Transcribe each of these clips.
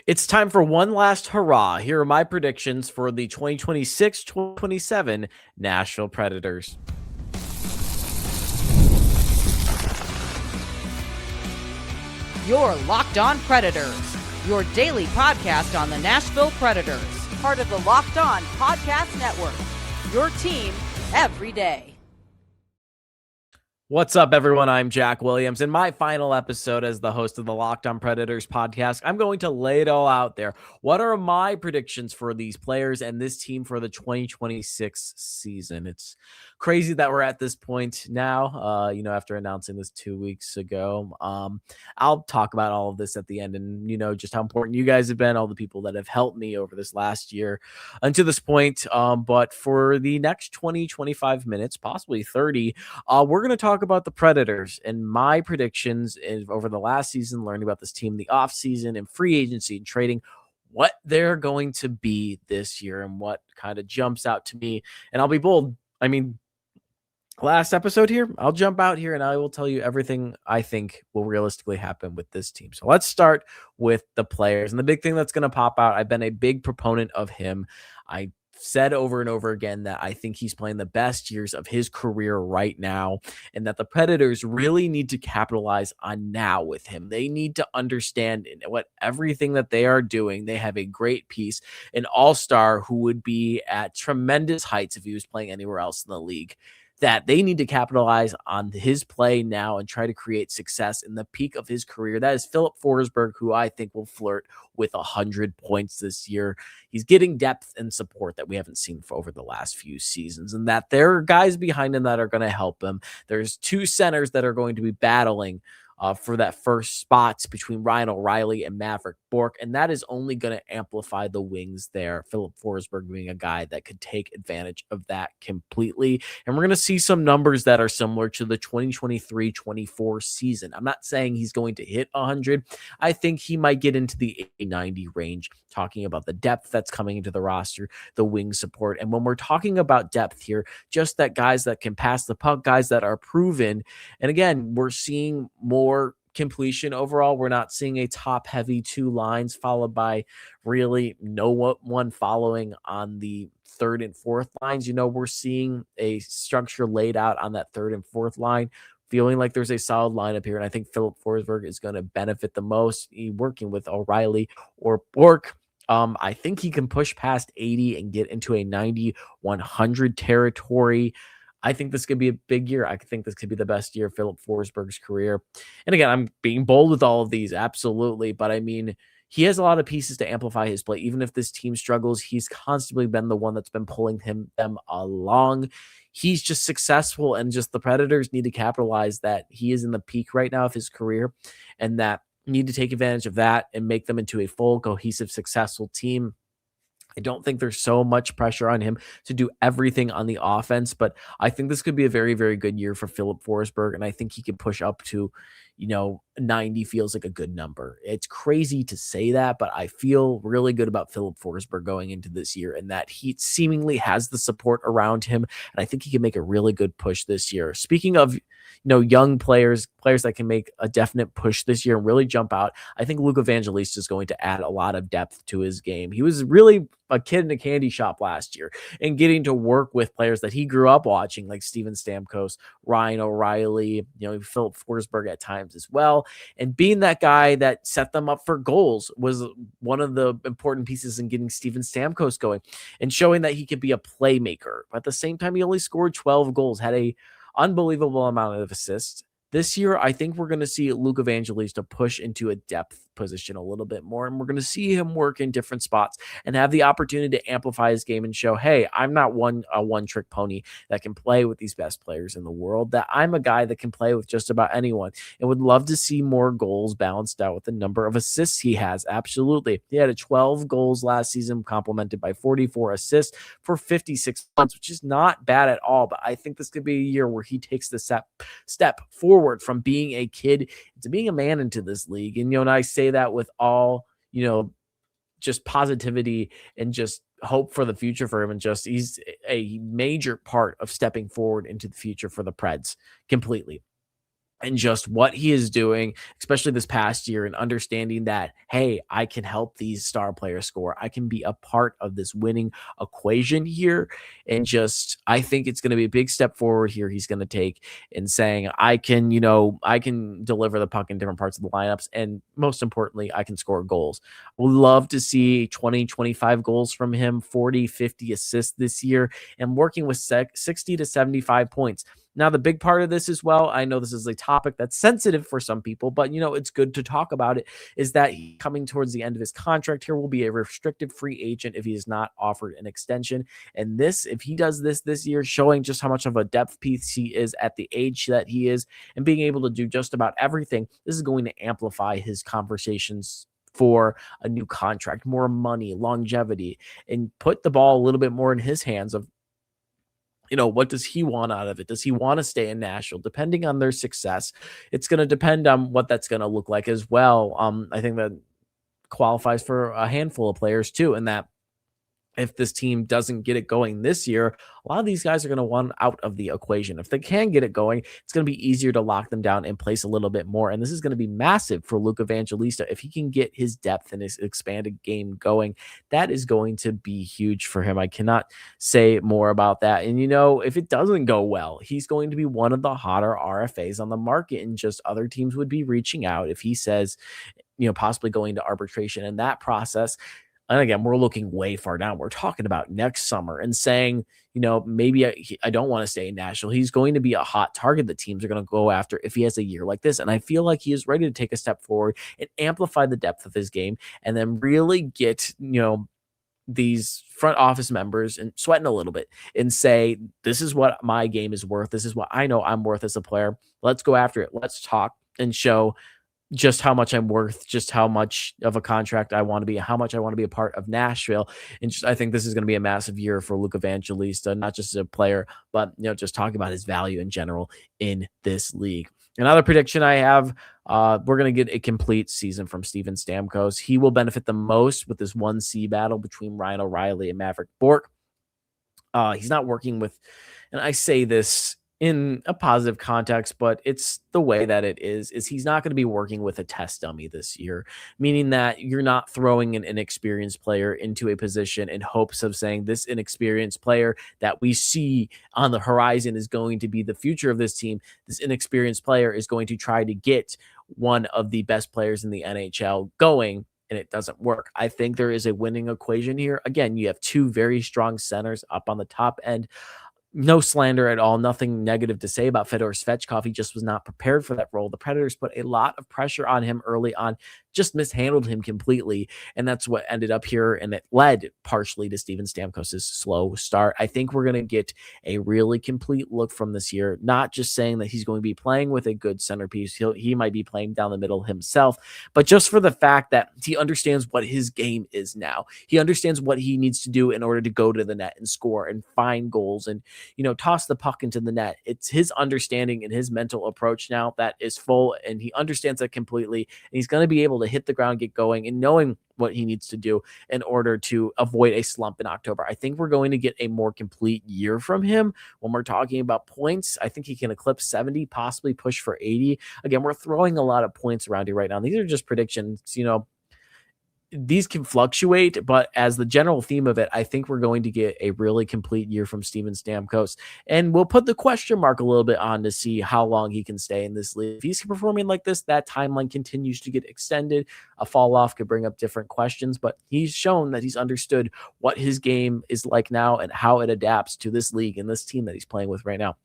It's time for one last hurrah. Here are my predictions for the 2026-2027 Nashville Predators. You're Locked On Predators, your daily podcast on the Nashville Predators, part of the Locked On Podcast Network, your team every day. What's up, everyone? I'm Jack Williams. In my final episode as the host of the Locked On Predators podcast, I'm going to lay it all out there. What are my predictions for these players and this team for the 2026 season? It's crazy that we're at this point now, after announcing this 2 weeks ago. I'll talk about all of this at the end and, just how important you guys have been, all the people that have helped me over this last year until this point. But for the next 20, 25 minutes, possibly 30, we're going to talk about the Predators and my predictions over the last season, learning about this team, the offseason and free agency and trading, what they're going to be this year and what kind of jumps out to me. And I'll be bold. Last episode here, I'll jump out here and I will tell you everything I think will realistically happen with this team. So let's start with the players. And the big thing that's going to pop out, I've been a big proponent of him. I said over and over again that I think he's playing the best years of his career right now, and that the Predators really need to capitalize on now with him. They need to understand what everything that they are doing. They have a great piece, an all-star who would be at tremendous heights if he was playing anywhere else in the league, that they need to capitalize on his play now and try to create success in the peak of his career. That is Filip Forsberg, who I think will flirt with 100 points this year. He's getting depth and support that we haven't seen for over the last few seasons, and that there are guys behind him that are going to help him. There's two centers that are going to be battling for that first spot between Ryan O'Reilly and Maverick Bourque, and that is only going to amplify the wings there. Filip Forsberg being a guy that could take advantage of that completely, and we're going to see some numbers that are similar to the 2023-24 season. I'm not saying he's going to hit 100. I think he might get into the 80-90 range, talking about the depth that's coming into the roster, the wing support, and when we're talking about depth here, just that guys that can pass the puck, guys that are proven, and again, we're seeing more completion overall. We're not seeing a top heavy two lines followed by really no one following on the third and fourth lines. We're seeing a structure laid out on that third and fourth line, feeling like there's a solid lineup here. And I think Filip Forsberg is going to benefit the most working with O'Reilly or Bourque. I think he can push past 80 and get into a 90-100 territory. I think this could be a big year. I think this could be the best year of Filip Forsberg's career. And again, I'm being bold with all of these, absolutely. But he has a lot of pieces to amplify his play. Even if this team struggles, he's constantly been the one that's been pulling them along. He's just successful, and just the Predators need to capitalize that he is in the peak right now of his career, and that need to take advantage of that and make them into a full, cohesive, successful team. I don't think there's so much pressure on him to do everything on the offense, but I think this could be a very, very good year for Filip Forsberg, and I think he could push up to, 90 feels like a good number. It's crazy to say that, but I feel really good about Filip Forsberg going into this year, and that he seemingly has the support around him, and I think he can make a really good push this year. Speaking of, young players that can make a definite push this year and really jump out, I think Evangelista is going to add a lot of depth to his game. He was really a kid in a candy shop last year, and getting to work with players that he grew up watching, like Steven Stamkos, Ryan O'Reilly, Filip Forsberg at times as well, and being that guy that set them up for goals was one of the important pieces in getting Steven Stamkos going and showing that he could be a playmaker. But at the same time, he only scored 12 goals, had a unbelievable amount of assists. This year, I think we're going to see Luke Evangelista push into a depth position a little bit more, and we're going to see him work in different spots and have the opportunity to amplify his game and show, hey, I'm not a one-trick pony that can play with these best players in the world, that I'm a guy that can play with just about anyone, and would love to see more goals balanced out with the number of assists he has. Absolutely. He had 12 goals last season, complemented by 44 assists for 56 points, which is not bad at all, but I think this could be a year where he takes the step forward from being a kid to being a man into this league. And, and I say that with all, just positivity and just hope for the future for him. And just, he's a major part of stepping forward into the future for the Preds completely. and just what he is doing, especially this past year, and understanding that, hey, I can help these star players score. I can be a part of this winning equation here. And just, I think it's going to be a big step forward here he's going to take in saying, I can, I can deliver the puck in different parts of the lineups. And most importantly, I can score goals. We'd love to see 20, 25 goals from him, 40, 50 assists this year, and working with 60 to 75 points. Now, the big part of this as well, I know this is a topic that's sensitive for some people, but, it's good to talk about it, is that coming towards the end of his contract here will be a restricted free agent if he is not offered an extension. And this, if he does this year, showing just how much of a depth piece he is at the age that he is and being able to do just about everything, this is going to amplify his conversations for a new contract, more money, longevity, and put the ball a little bit more in his hands of, what does he want out of it? Does he want to stay in Nashville? Depending on their success, it's going to depend on what that's going to look like as well. I think that qualifies for a handful of players too, and that if this team doesn't get it going this year, a lot of these guys are going to want out of the equation. If they can get it going, it's going to be easier to lock them down and place a little bit more. And this is going to be massive for Luke Evangelista. If he can get his depth and his expanded game going, that is going to be huge for him. I cannot say more about that. And, if it doesn't go well, he's going to be one of the hotter RFAs on the market, and just other teams would be reaching out if he says, possibly going to arbitration in that process. And again, we're looking way far down. We're talking about next summer and saying, maybe I don't want to stay in Nashville. He's going to be a hot target that teams are going to go after if he has a year like this. And I feel like he is ready to take a step forward and amplify the depth of his game, and then really get, these front office members and sweating a little bit and say, this is what my game is worth. This is what I know I'm worth as a player. Let's go after it. Let's talk and show just how much I'm worth, just how much of a contract I want to be, how much I want to be a part of Nashville. And I think this is going to be a massive year for Luke Evangelista, not just as a player, but, just talking about his value in general in this league. Another prediction I have, we're going to get a complete season from Steven Stamkos. He will benefit the most with this 1C battle between Ryan O'Reilly and Maverick Bourque. He's not working with, and I say this in a positive context, but it's the way that it is he's not going to be working with a test dummy this year, meaning that you're not throwing an inexperienced player into a position in hopes of saying this inexperienced player that we see on the horizon is going to be the future of this team. This inexperienced player is going to try to get one of the best players in the NHL going, and it doesn't work. I think there is a winning equation here. Again, you have two very strong centers up on the top end. No slander at all, nothing negative to say about Fedor Svechkov. He just was not prepared for that role. The Predators put a lot of pressure on him early on, just mishandled him completely, and that's what ended up here, and it led partially to Steven Stamkos' slow start. I think we're going to get a really complete look from this year, not just saying that he's going to be playing with a good centerpiece. He might be playing down the middle himself, but just for the fact that he understands what his game is now. He understands what he needs to do in order to go to the net and score and find goals and toss the puck into the net. It's his understanding and his mental approach now that is full, and he understands that completely. And he's going to be able to hit the ground, get going, and knowing what he needs to do in order to avoid a slump in October. I think we're going to get a more complete year from him when we're talking about points. I think he can eclipse 70, possibly push for 80. Again, we're throwing a lot of points around here right now. These are just predictions, these can fluctuate, but as the general theme of it, I think we're going to get a really complete year from Steven Stamkos, and we'll put the question mark a little bit on to see how long he can stay in this league. If he's performing like this, that timeline continues to get extended. A fall off could bring up different questions, but he's shown that he's understood what his game is like now and how it adapts to this league and this team that he's playing with right now.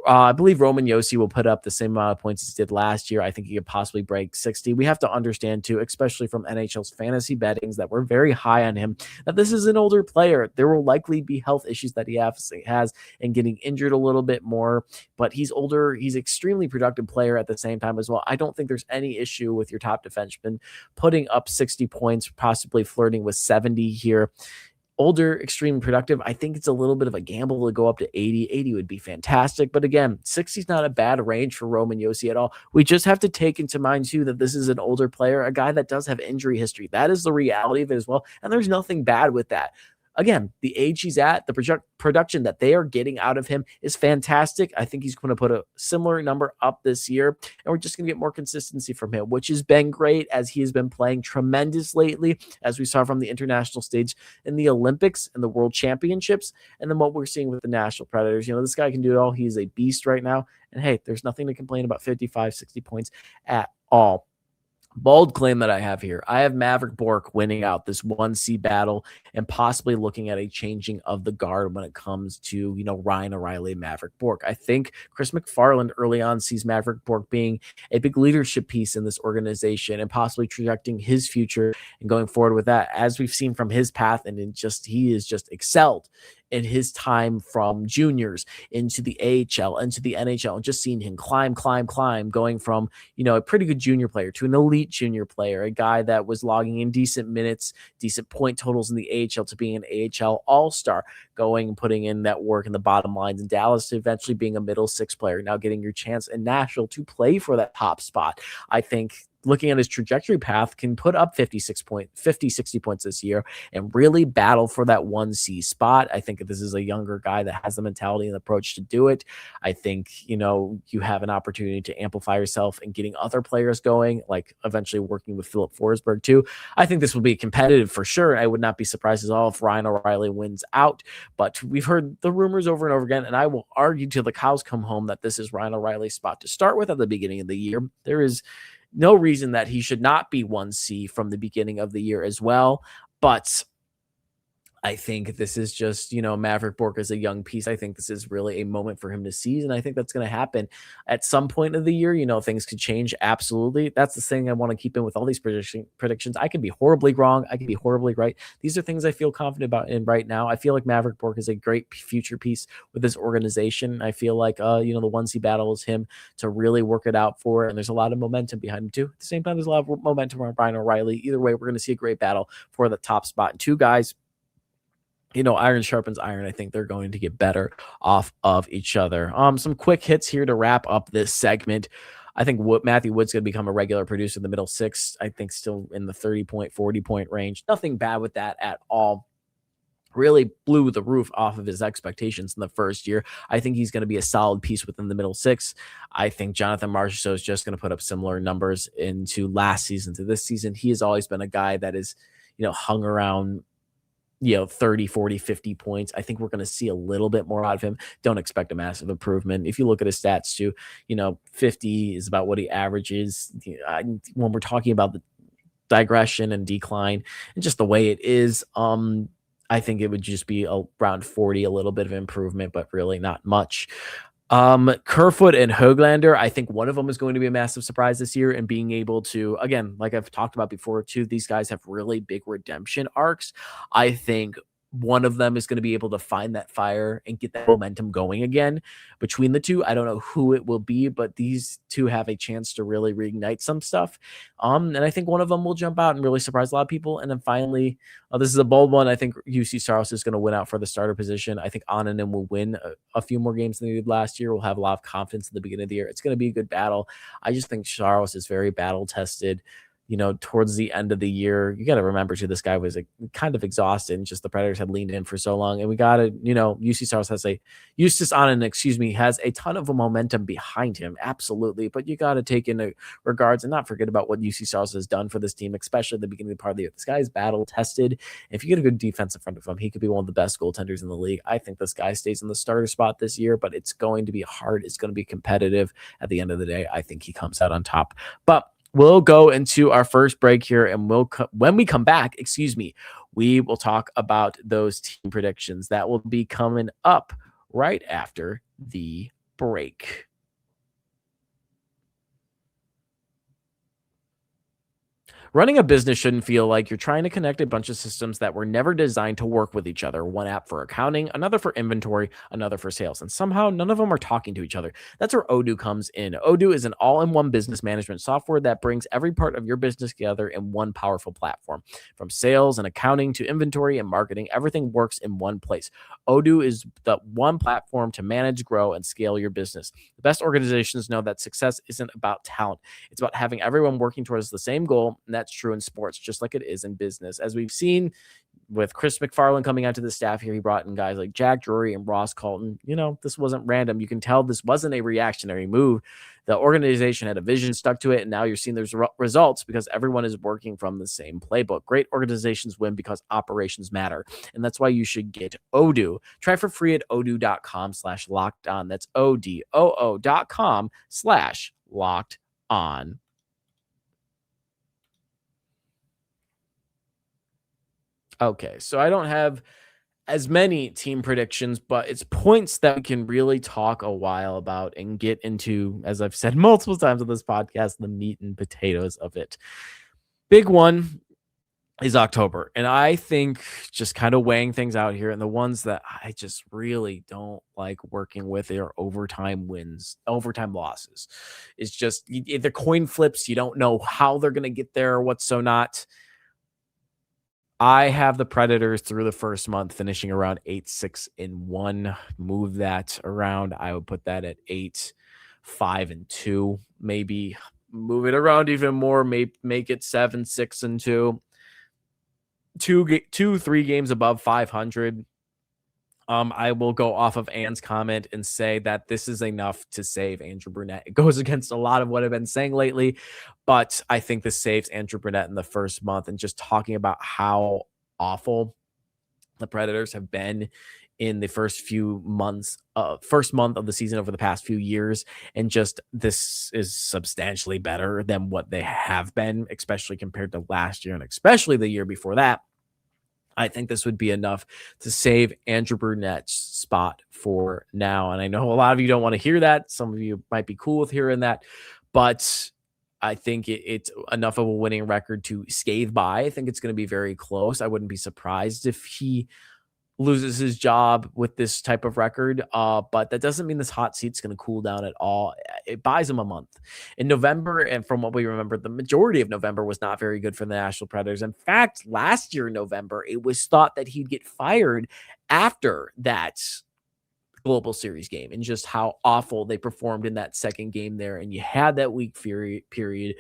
I believe Roman Josi will put up the same amount of points he did last year. I think he could possibly break 60. We have to understand, too, especially from NHL's fantasy bettings, that we're very high on him, that this is an older player. There will likely be health issues that he has and getting injured a little bit more, but he's older. He's an extremely productive player at the same time as well. I don't think there's any issue with your top defenseman putting up 60 points, possibly flirting with 70 here. Older, extremely productive. I think it's a little bit of a gamble to go up to 80. 80 would be fantastic. But again, 60 is not a bad range for Roman Josi at all. We just have to take into mind, too, that this is an older player, a guy that does have injury history. That is the reality of it as well. And there's nothing bad with that. again, the age he's at, the production that they are getting out of him is fantastic. I think he's going to put a similar number up this year, and we're just going to get more consistency from him, which has been great as he has been playing tremendous lately, as we saw from the international stage in the Olympics and the World Championships, and then what we're seeing with the Nashville Predators. This guy can do it all. He's a beast right now, and hey, there's nothing to complain about 55, 60 points at all. Bold claim that I have here. I have Maverick Bourque winning out this 1C battle and possibly looking at a changing of the guard when it comes to, Ryan O'Reilly and Maverick Bourque. I think Chris MacFarland early on sees Maverick Bourque being a big leadership piece in this organization and possibly projecting his future and going forward with that, as we've seen from his path. And he is just excelled in his time from juniors into the AHL, into the NHL, and just seeing him climb, going from, a pretty good junior player to an elite junior player, a guy that was logging in decent minutes, decent point totals in the AHL, to being an AHL all-star, going and putting in that work in the bottom lines in Dallas, to eventually being a middle six player, now getting your chance in Nashville to play for that top spot. I think looking at his trajectory path, can put up 50, 60 points this year and really battle for that 1C spot. I think this is a younger guy that has the mentality and approach to do it. I think, you have an opportunity to amplify yourself and getting other players going, like eventually working with Filip Forsberg too. I think this will be competitive for sure. I would not be surprised at all if Ryan O'Reilly wins out, but we've heard the rumors over and over again, and I will argue till the cows come home that this is Ryan O'Reilly's spot to start with at the beginning of the year. There is no reason that he should not be 1C from the beginning of the year as well. But I think this is just, Maverick Bourque is a young piece. I think this is really a moment for him to seize, and I think that's going to happen at some point of the year. Things could change. Absolutely. That's the thing I want to keep in with all these predictions. I could be horribly wrong. I could be horribly right. These are things I feel confident about in right now. I feel like Maverick Bourque is a great future piece with this organization. I feel like, the 1C battle is him to really work it out for, and there's a lot of momentum behind him too. At the same time, there's a lot of momentum around Ryan O'Reilly. Either way, we're going to see a great battle for the top spot. And two guys, iron sharpens iron. I think they're going to get better off of each other. Some quick hits here to wrap up this segment. I think Matthew Wood's going to become a regular producer in the middle six. I think still in the 30-point, 40-point range. Nothing bad with that at all. Really blew the roof off of his expectations in the first year. I think he's going to be a solid piece within the middle six. I think Jonathan Marchessault is just going to put up similar numbers into last season to this season. He has always been a guy that is, hung around 30, 40, 50 points. I think we're going to see a little bit more out of him. Don't expect a massive improvement. If you look at his stats too, 50 is about what he averages. When we're talking about the digression and decline and just the way it is, I think it would just be around 40, a little bit of improvement, but really not much. Kerfoot and Höglander, I think one of them is going to be a massive surprise this year, and being able to, again, like I've talked about before too, these guys have really big redemption arcs. I think one of them is going to be able to find that fire and get that momentum going again between the two. I don't know who it will be, but these two have a chance to really reignite some stuff. And I think one of them will jump out and really surprise a lot of people. And then finally, this is a bold one. I think UC Saros is going to win out for the starter position. I think Ananen will win a few more games than he did last year. We'll have a lot of confidence in the beginning of the year. It's going to be a good battle. I just think Saros is very battle tested. Towards the end of the year, you got to remember too, this guy was kind of exhausted, and just the Predators had leaned in for so long. And we got to, UC Saros Justus Ananen, has a ton of momentum behind him. Absolutely. But you got to take into regards and not forget about what UC Saros has done for this team, especially at the beginning of the part of the year. This guy is battle tested. If you get a good defense in front of him, he could be one of the best goaltenders in the league. I think this guy stays in the starter spot this year, but it's going to be hard. It's going to be competitive. At the end of the day, I think he comes out on top. But we'll go into our first break here, and when we come back, we will talk about those team predictions. That will be coming up right after the break. Running a business shouldn't feel like you're trying to connect a bunch of systems that were never designed to work with each other. One app for accounting, another for inventory, another for sales, and somehow none of them are talking to each other. That's where Odoo comes in. Odoo is an all-in-one business management software that brings every part of your business together in one powerful platform. From sales and accounting to inventory and marketing, everything works in one place. Odoo is the one platform to manage, grow, and scale your business. The best organizations know that success isn't about talent. It's about having everyone working towards the same goal, and that's true in sports, just like it is in business. As we've seen, with Chris MacFarland coming out to the staff here, he brought in guys like Jack Drury and Ross Colton. This wasn't random. You can tell this wasn't a reactionary move. The organization had a vision, stuck to it, and now you're seeing those results because everyone is working from the same playbook. Great organizations win because operations matter, and that's why you should get Odoo. Try for free at odoo.com/lockedon. That's odoo.com/lockedon. Okay, so I don't have as many team predictions, but it's points that we can really talk a while about and get into, as I've said multiple times on this podcast, the meat and potatoes of it. Big one is October. And I think just kind of weighing things out here, and the ones that I just really don't like working with are overtime losses. It's just the coin flips. You don't know how they're going to get there or what's so not. I have the Predators through the first month finishing around 8-6-1. Move that around. I would put that at 8-5-2. Maybe move it around even more. Make it 7-6-2. 3 games above 500. I will go off of Ann's comment and say that this is enough to save Andrew Brunette. It goes against a lot of what I've been saying lately, but I think this saves Andrew Brunette in the first month. And just talking about how awful the Predators have been in the first month of the season over the past few years. And just this is substantially better than what they have been, especially compared to last year and especially the year before that. I think this would be enough to save Andrew Brunette's spot for now. And I know a lot of you don't want to hear that. Some of you might be cool with hearing that, but I think it's enough of a winning record to scathe by. I think it's going to be very close. I wouldn't be surprised if he loses his job with this type of record. But that doesn't mean this hot seat's going to cool down at all. It buys him a month. In November, and from what we remember, the majority of November was not very good for the Nashville Predators. In fact, last year in November, it was thought that he'd get fired after that Global Series game and just how awful they performed in that second game there. And you had that week period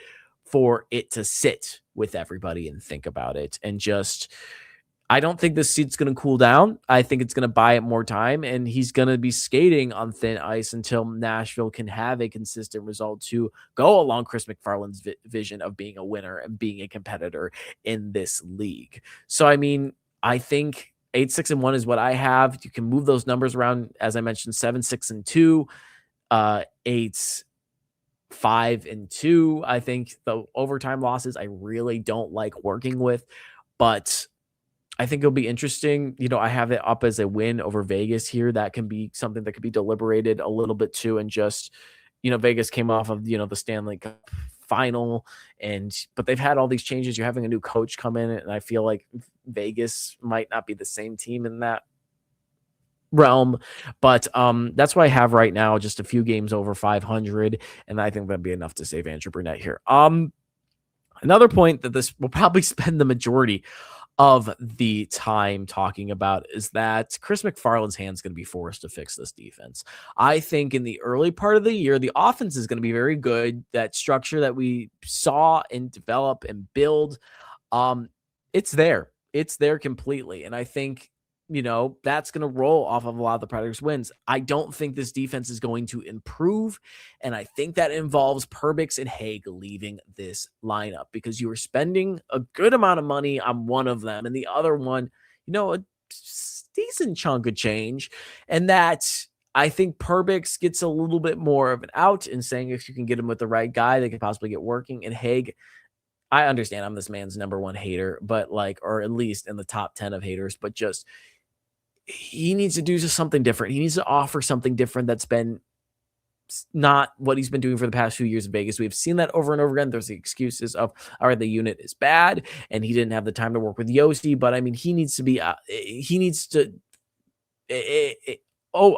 for it to sit with everybody and think about it. And just, I don't think this seat's going to cool down. I think it's going to buy it more time, and he's going to be skating on thin ice until Nashville can have a consistent result to go along Chris MacFarland's vision of being a winner and being a competitor in this league. So, I mean, I think 8-6-1 is what I have. You can move those numbers around, as I mentioned, 7-6-2, 8-5-2. I think the overtime losses I really don't like working with, but I think it'll be interesting. I have it up as a win over Vegas here. That can be something that could be deliberated a little bit too. And just, Vegas came off of, the Stanley Cup final, but they've had all these changes. You're having a new coach come in, and I feel like Vegas might not be the same team in that realm. But that's what I have right now, just a few games over 500. And I think that'd be enough to save Andrew Brunette here. Another point that this will probably spend the majority of the time talking about is that Chris MacFarland's hand's going to be forced to fix this defense. I think in the early part of the year, the offense is going to be very good. That structure that we saw and develop and build, it's there. It's there completely. And I think, that's going to roll off of a lot of the Predators' wins. I don't think this defense is going to improve. And I think that involves Perbix and Haig leaving this lineup, because you are spending a good amount of money on one of them and the other one, a decent chunk of change. And that I think Perbix gets a little bit more of an out in saying if you can get him with the right guy, they could possibly get working. And Haig, I understand I'm this man's number one hater, but or at least in the top 10 of haters, but just, he needs to do just something different. He needs to offer something different that's been not what he's been doing for the past few years in Vegas. We've seen that over and over again. There's the excuses of, all right, the unit is bad and he didn't have the time to work with Yossi, but I mean, he needs to be,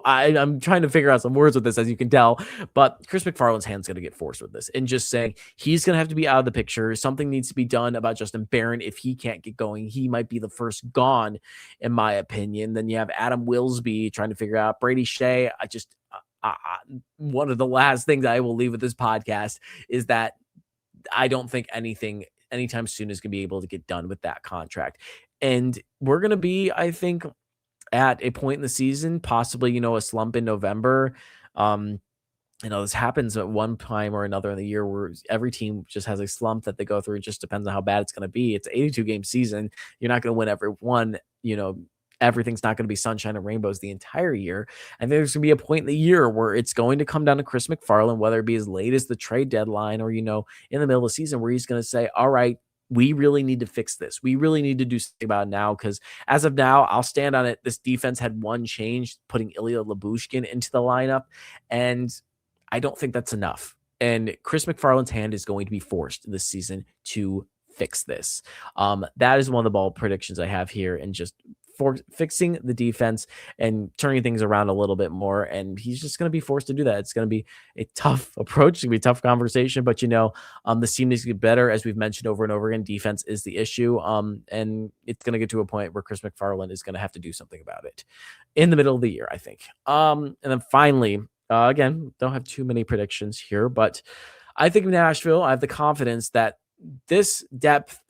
I'm trying to figure out some words with this, as you can tell, but Chris MacFarland's hand's going to get forced with this, and just saying he's going to have to be out of the picture. Something needs to be done about Justin Barron. If he can't get going, he might be the first gone, in my opinion. Then you have Adam Wilsby trying to figure out Brady Shea. One of the last things I will leave with this podcast is that I don't think anything anytime soon is going to be able to get done with that contract. And we're going to be, I think, at a point in the season, possibly, a slump in November. This happens at one time or another in the year where every team just has a slump that they go through. It just depends on how bad it's going to be. It's an 82 game season. You're not going to win every one, everything's not going to be sunshine and rainbows the entire year. And there's going to be a point in the year where it's going to come down to Chris MacFarland, whether it be as late as the trade deadline or, in the middle of the season, where he's going to say, all right, we really need to fix this. We really need to do something about it now, because as of now, I'll stand on it. This defense had one change, putting Ilya Lyubushkin into the lineup, and I don't think that's enough. And Chris MacFarland's hand is going to be forced this season to fix this. That is one of the bold predictions I have here, and just for fixing the defense and turning things around a little bit more. And he's just going to be forced to do that. It's going to be a tough approach. It's going to be a tough conversation, but this team needs to get better. As we've mentioned over and over again, defense is the issue. And it's going to get to a point where Chris MacFarland is going to have to do something about it in the middle of the year, I think. And then finally, again, don't have too many predictions here, but I think Nashville, I have the confidence that this depth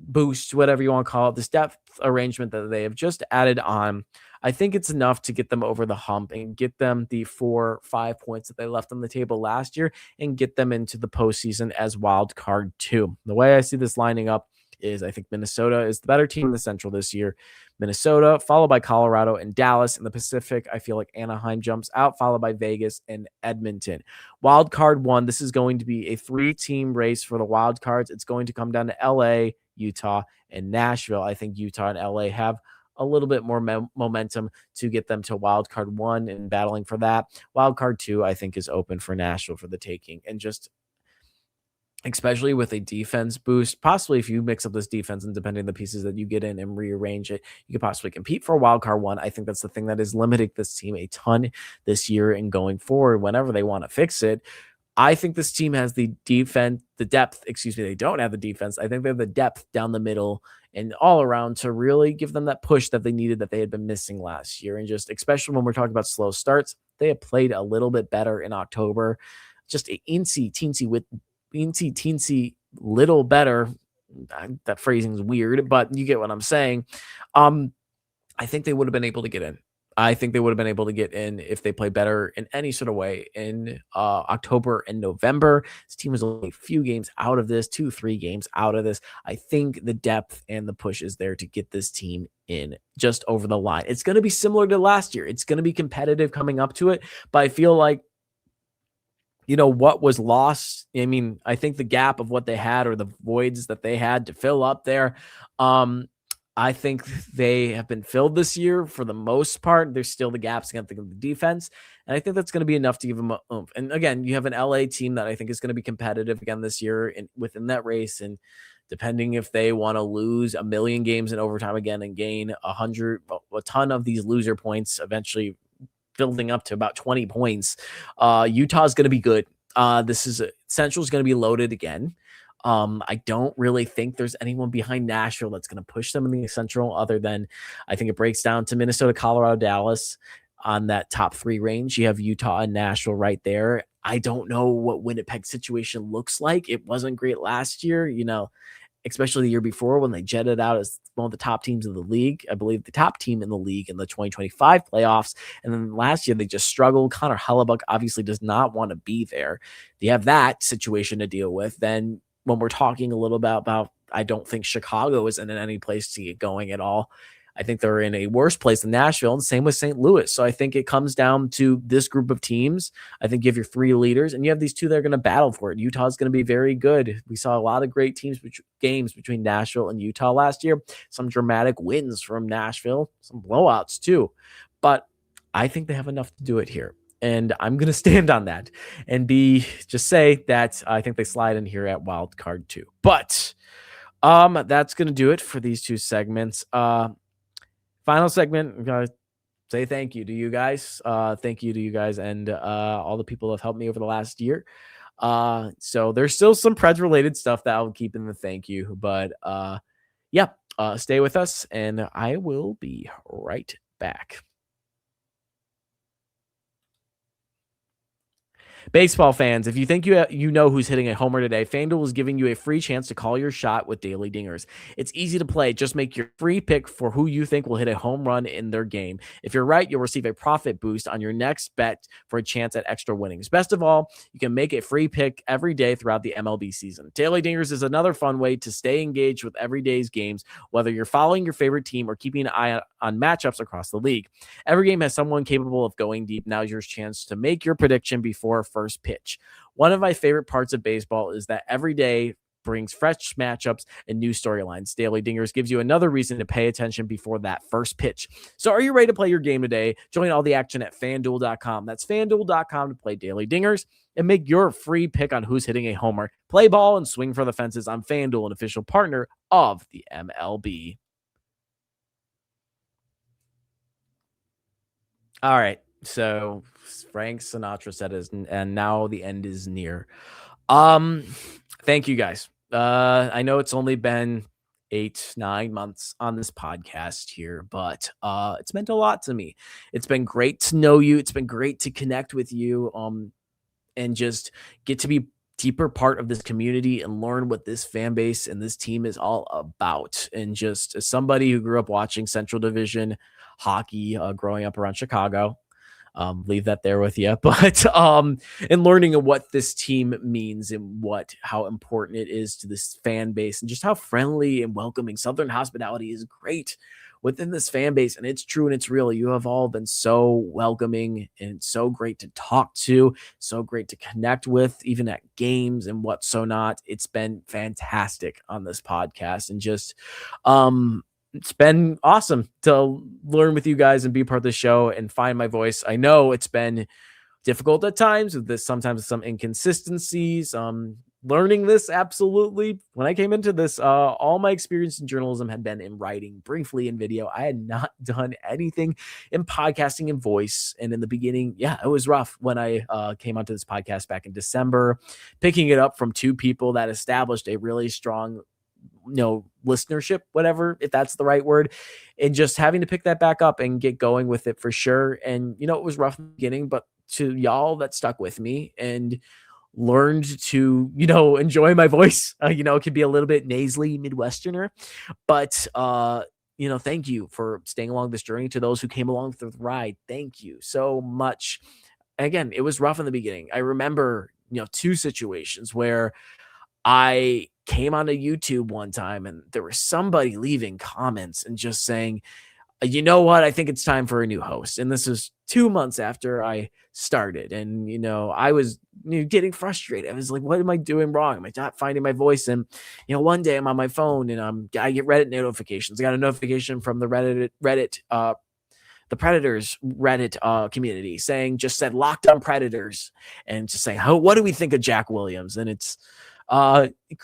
boost, whatever you want to call it, this depth arrangement that they have just added on, I think it's enough to get them over the hump and get them the 4-5 points that they left on the table last year and get them into the postseason as wild card 2. The way I see this lining up is I think Minnesota is the better team in the Central this year. Minnesota, followed by Colorado and Dallas. In the Pacific, I feel like Anaheim jumps out, followed by Vegas and Edmonton. Wild card 1, this is going to be a 3-team race for the wild cards. It's going to come down to LA, Utah, and Nashville. I think Utah and LA have a little bit more momentum to get them to wild card 1 and battling for that. Wild card 2, I think, is open for Nashville for the taking. And just especially with a defense boost, possibly if you mix up this defense and depending on the pieces that you get in and rearrange it, you could possibly compete for a wild card 1. I think that's the thing that is limiting this team a ton this year and going forward whenever they want to fix it. I think this team has the depth. They don't have the defense. I think they have the depth down the middle and all around to really give them that push that they needed, that they had been missing last year. And just especially when we're talking about slow starts, they have played a little bit better in October. Just an teensy little better. That phrasing is weird, but you get what I'm saying. I think they would have been able to get in. I think they would have been able to get in if they play better in any sort of way in October and November. This team was only a few games out of this, 2-3 games out of this. I think the depth and the push is there to get this team in just over the line. It's going to be similar to last year. It's going to be competitive coming up to it, but I feel like what was lost. I mean, I think the gap of what they had, or the voids that they had to fill up there, I think they have been filled this year for the most part. There's still the gaps against the defense, and I think that's going to be enough to give them a oomph. And again, you have an LA team that I think is going to be competitive again this year within that race. And depending if they want to lose 1 million games in overtime again and gain a ton of these loser points, eventually building up to about 20 points, Utah is going to be good. Central is going to be loaded again. I don't really think there's anyone behind Nashville that's going to push them in the Central, other than I think it breaks down to Minnesota, Colorado, Dallas on that top 3 range. You have Utah and Nashville right there. I don't know what Winnipeg's situation looks like. It wasn't great last year, especially the year before when they jetted out as one of the top teams in the league. I believe the top team in the league in the 2025 playoffs. And then last year they just struggled. Connor Hellebuck obviously does not want to be there. They have that situation to deal with. Then when we're talking a little bit about, I don't think Chicago is in any place to get going at all. I think they're in a worse place than Nashville, and same with St. Louis. So I think it comes down to this group of teams. I think you have your 3 leaders, and you have these 2 that are going to battle for it. Utah's going to be very good. We saw a lot of great games between Nashville and Utah last year. Some dramatic wins from Nashville, some blowouts too. But I think they have enough to do it here. And I'm going to stand on that and just say that I think they slide in here at wild card 2. But that's going to do it for these 2 segments. Final segment, I'm going to say thank you to you guys. Thank you to you guys and all the people who have helped me over the last year. So there's still some Preds related stuff that I'll keep in the thank you. But stay with us and I will be right back. Baseball fans, if you think you know who's hitting a homer today, FanDuel is giving you a free chance to call your shot with Daily Dingers. It's easy to play. Just make your free pick for who you think will hit a home run in their game. If you're right, you'll receive a profit boost on your next bet for a chance at extra winnings. Best of all, you can make a free pick every day throughout the MLB season. Daily Dingers is another fun way to stay engaged with every day's games, whether you're following your favorite team or keeping an eye on matchups across the league. Every game has someone capable of going deep. Now's your chance to make your prediction before first pitch. One of my favorite parts of baseball is that every day brings fresh matchups and new storylines. Daily Dingers gives you another reason to pay attention before that first pitch. So are you ready to play your game today? Join all the action at FanDuel.com. That's FanDuel.com to play Daily Dingers and make your free pick on who's hitting a homer. Play ball and swing for the fences on FanDuel, an official partner of the MLB. All right. So Frank Sinatra said it, and now the end is near. Thank you guys. I know it's only been 8-9 months on this podcast here, but it's meant a lot to me. It's been great to know you. It's been great to connect with you, and just get to be deeper part of this community and learn what this fan base and this team is all about. And just as somebody who grew up watching Central Division hockey, growing up around Chicago, leave that there with you, but and learning of what this team means and how important it is to this fan base and just how friendly and welcoming Southern hospitality is great within this fan base. And it's true and it's real. You have all been so welcoming and so great to talk to, so great to connect with, even at games and what so not. It's been fantastic on this podcast, and just it's been awesome to learn with you guys and be part of the show and find my voice. I know it's been difficult at times with this, sometimes some inconsistencies. Learning this, absolutely. When I came into this, all my experience in journalism had been in writing, briefly in video. I had not done anything in podcasting and voice. And in the beginning, yeah, it was rough when I came onto this podcast back in December, picking it up from two people that established a really strong listenership, whatever, if that's the right word, and just having to pick that back up and get going with it for sure. And, it was rough in the beginning, but to y'all that stuck with me and learned to, enjoy my voice, it could be a little bit nasally Midwesterner, but, thank you for staying along this journey. To those who came along through the ride, thank you so much. Again, it was rough in the beginning. I remember, two situations where I came onto YouTube one time and there was somebody leaving comments and just saying, you know what, I think it's time for a new host. And this was 2 months after I started. And, I was getting frustrated. I was like, what am I doing wrong? Am I not finding my voice? And, one day I'm on my phone and I get Reddit notifications. I got a notification from the the Predators Reddit community just said Locked On Predators, and just saying, what do we think of Jack Williams? And it's,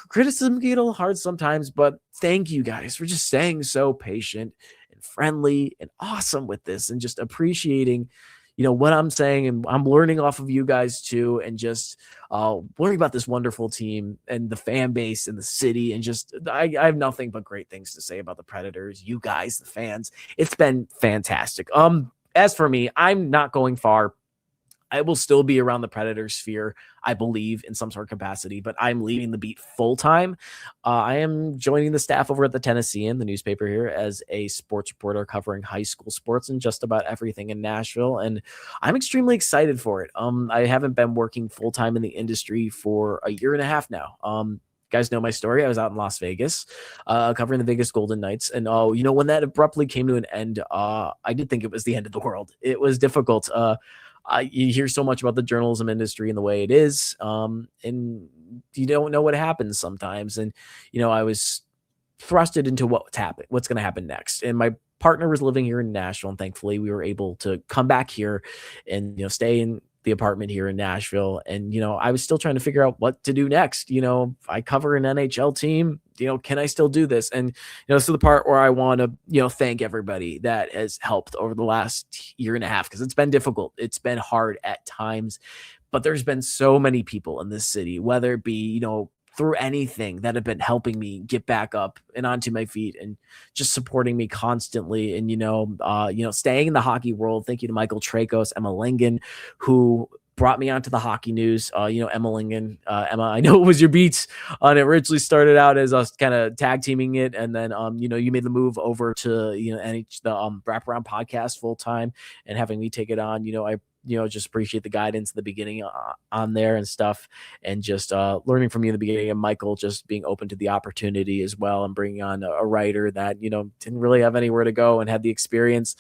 criticism can get a little hard sometimes, but thank you guys for just staying so patient and friendly and awesome with this, and just appreciating, what I'm saying. And I'm learning off of you guys too, and just learning about this wonderful team and the fan base and the city. And just, I have nothing but great things to say about the Predators, you guys, the fans. It's been fantastic. As for me, I'm not going far. I will still be around the Predator sphere, I believe, in some sort of capacity, but I'm leaving the beat full time. I am joining the staff over at the Tennessean, the newspaper here, as a sports reporter covering high school sports and just about everything in Nashville. And I'm extremely excited for it. I haven't been working full time in the industry for a year and a half now. Guys know my story. I was out in Las Vegas, covering the Vegas Golden Knights. And, when that abruptly came to an end, I did think it was the end of the world. It was difficult. You hear so much about the journalism industry and the way it is, and you don't know what happens sometimes. And, I was thrusted into what's going to happen next. And my partner was living here in Nashville, and thankfully we were able to come back here and, stay in the apartment here in Nashville. And, I was still trying to figure out what to do next. I cover an NHL team, can I still do this? And, so the part where I want to, thank everybody that has helped over the last year and a half, because it's been difficult. It's been hard at times, but there's been so many people in this city, whether it be, through anything, that have been helping me get back up and onto my feet and just supporting me constantly. And, staying in the hockey world. Thank you to Michael Trakos, Emma Lingen, who brought me onto the hockey news. Emma Lingen, Emma, I know it was your beats. It originally started out as us kind of tag teaming it, and then you made the move over to the wraparound podcast full time and having me take it on. I just appreciate the guidance in the beginning on there and stuff, and just learning from you in the beginning, and Michael just being open to the opportunity as well, and bringing on a writer that didn't really have anywhere to go and had the experience.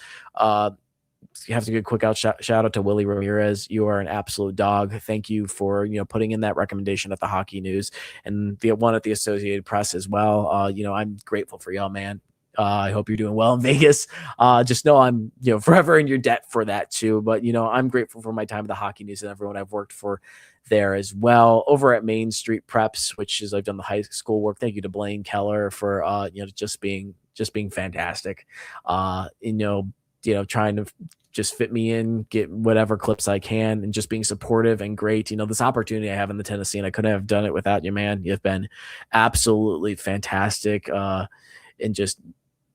You have to give a quick shout out to Willie Ramirez. You are an absolute dog. Thank you for putting in that recommendation at the Hockey News and the one at the Associated Press as well. I'm grateful for y'all, man. I hope you're doing well in Vegas. Just know I'm forever in your debt for that too. But I'm grateful for my time at the Hockey News and everyone I've worked for there as well. Over at Main Street Preps, which is I've done the high school work. Thank you to Blaine Keller for just being fantastic. Trying to just fit me in, get whatever clips I can, and just being supportive and great. This opportunity I have in the Tennessee, and I couldn't have done it without you, man. You've been absolutely fantastic, and just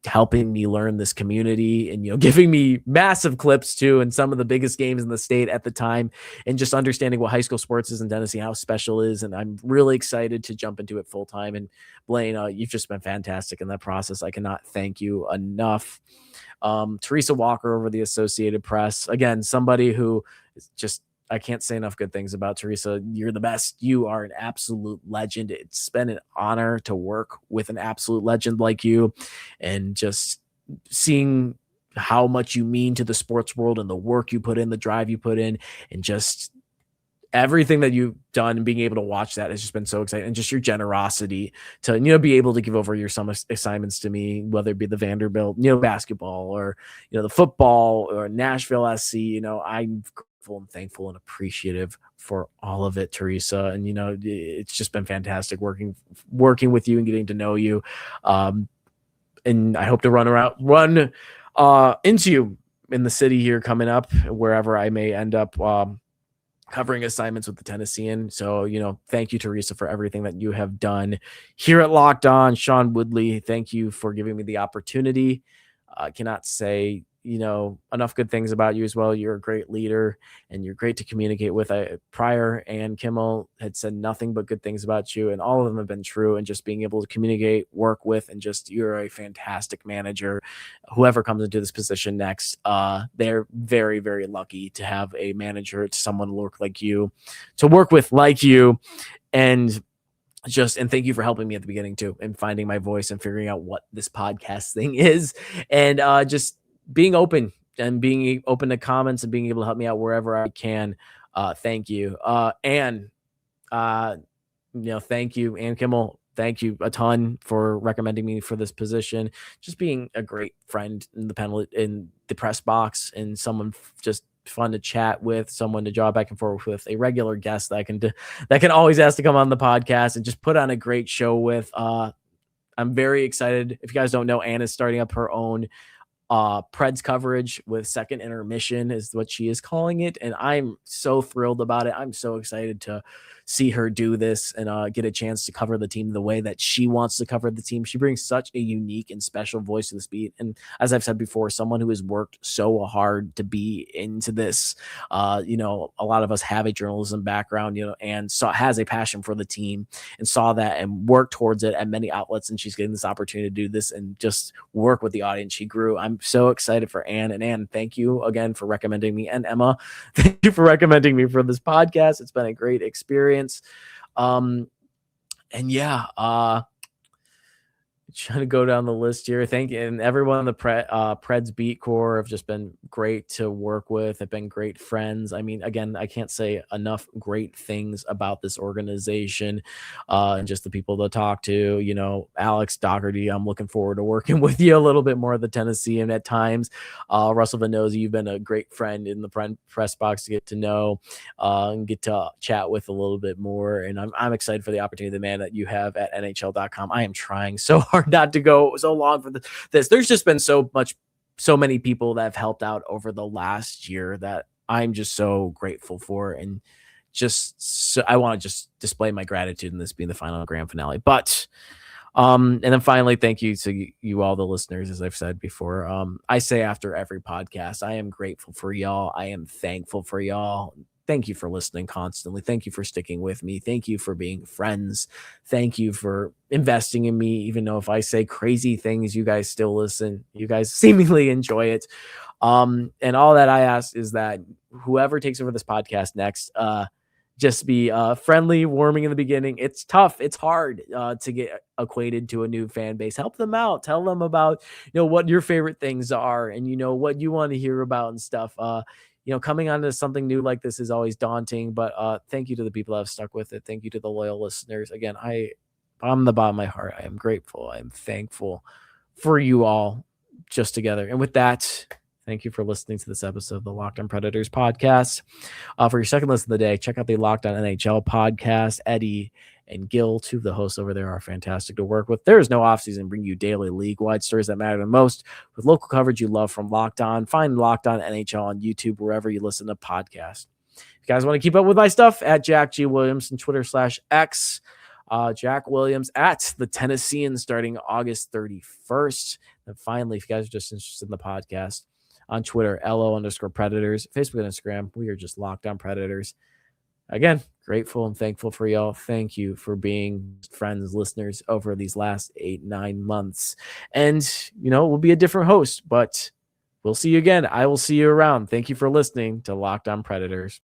helping me learn this community, and giving me massive clips too, and some of the biggest games in the state at the time, and just understanding what high school sports is in Tennessee, how special it is. And I'm really excited to jump into it full time. And Blaine, you've just been fantastic in that process. I cannot thank you enough. Teresa Walker over the Associated Press, again, somebody who is just, I can't say enough good things about Teresa. You're the best. You are an absolute legend. It's been an honor to work with an absolute legend like you, and just seeing how much you mean to the sports world and the work you put in, the drive you put in, and just everything that you've done, and being able to watch that has just been so exciting. And just your generosity to, be able to give over your summer assignments to me, whether it be the Vanderbilt, basketball, or, the football, or Nashville SC, I'm grateful and thankful and appreciative for all of it, Teresa. And, it's just been fantastic working with you and getting to know you. And I hope to run into you in the city here coming up, wherever I may end up, covering assignments with the Tennessean. So, thank you, Teresa, for everything that you have done here at Locked On. Sean Woodley, thank you for giving me the opportunity. I cannot say, enough good things about you as well. You're a great leader, and you're great to communicate with. Prior, and Kimmel had said nothing but good things about you, and all of them have been true. And just being able to communicate, work with, and just, you're a fantastic manager. Whoever comes into this position next, they're very, very lucky to have a manager, to someone to work with like you. And thank you for helping me at the beginning too, and finding my voice and figuring out what this podcast thing is, and just being open to comments, and being able to help me out wherever I can. Thank you. Thank you, Ann Kimmel. Thank you a ton for recommending me for this position. Just being a great friend in the press box, and someone just fun to chat with, someone to draw back and forth with, a regular guest that can always ask to come on the podcast and just put on a great show with. I'm very excited. If you guys don't know, Ann is starting up her own Preds coverage with Second Intermission, is what she is calling it, and I'm so thrilled about it. I'm so excited to see her do this and get a chance to cover the team the way that she wants to cover the team. She brings such a unique and special voice to this beat, and as I've said before, someone who has worked so hard to be into this. A lot of us have a journalism background, and has a passion for the team, and saw that and worked towards it at many outlets, and she's getting this opportunity to do this and just work with the audience. She grew. I'm so excited for Ann. And Ann, thank you again for recommending me, and Emma, thank you for recommending me for this podcast. It's been a great experience. Trying to go down the list here. Thank you. And everyone in the Preds Beat Corps have just been great to work with, have been great friends. I mean, again, I can't say enough great things about this organization, and just the people to talk to. Alex Doherty, I'm looking forward to working with you a little bit more at the Tennessee, and at times, Russell Vannozzi, you've been a great friend in the press box to get to know, and get to chat with a little bit more. And I'm excited for the opportunity, the man that you have at NHL.com. I am trying so hard not to go so long for this. There's just been so many people that have helped out over the last year that I'm just so grateful for, and I want to just display my gratitude in this being the final grand finale. But and then finally, thank you to you all the listeners. As I've said before, I say after every podcast, I am grateful for y'all. I am thankful for y'all. thank you for listening constantly. Thank you for sticking with me. Thank you for being friends. Thank you for investing in me. Even though if I say crazy things, you guys still listen. You guys seemingly enjoy it. And all that I ask is that whoever takes over this podcast next, just be friendly, warming in the beginning. It's tough. It's hard to get acquainted to a new fan base. Help them out. Tell them about, what your favorite things are and, what you want to hear about and stuff. Coming onto something new like this is always daunting, but thank you to the people that have stuck with it. Thank you to the loyal listeners. Again, from the bottom of my heart, I am grateful. I am thankful for you all just together. And with that, thank you for listening to this episode of the Locked On Predators podcast. For your second listen of the day, check out the Locked On NHL podcast. Eddie and Gil, two of the hosts over there, are fantastic to work with. There is no offseason, bring you daily league-wide stories that matter the most with local coverage you love from Locked On. Find Locked On NHL on YouTube, wherever you listen to podcasts. If you guys want to keep up with my stuff, at Jack G. Williams and Twitter/X. Jack Williams at the Tennesseans starting August 31st. And finally, if you guys are just interested in the podcast, on Twitter, LO_Predators, Facebook and Instagram, we are just Locked On Predators. Again, grateful and thankful for y'all. Thank you for being friends, listeners over these last 8-9 months. And, we'll be a different host, but we'll see you again. I will see you around. Thank you for listening to Locked On Predators.